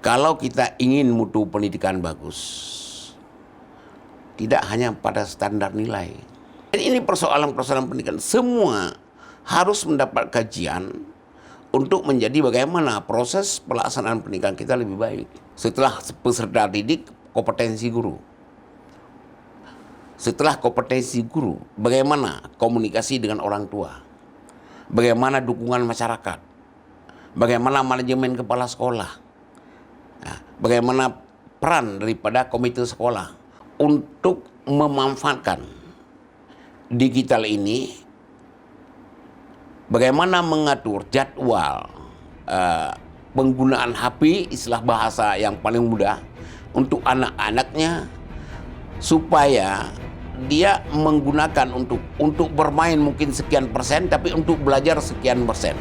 Kalau kita ingin mutu pendidikan bagus, tidak hanya pada standar nilai. Dan ini persoalan-persoalan pendidikan. Semua harus mendapat kajian untuk menjadi bagaimana proses pelaksanaan pendidikan kita lebih baik. Setelah peserta didik, kompetensi guru. Setelah kompetensi guru, bagaimana komunikasi dengan orang tua. Bagaimana dukungan masyarakat. Bagaimana manajemen kepala sekolah. Nah, bagaimana peran daripada komite sekolah untuk memanfaatkan digital ini. Bagaimana mengatur jadwal penggunaan HP, istilah bahasa yang paling mudah, untuk anak-anaknya, supaya dia menggunakan untuk bermain mungkin sekian persen, tapi untuk belajar sekian persen.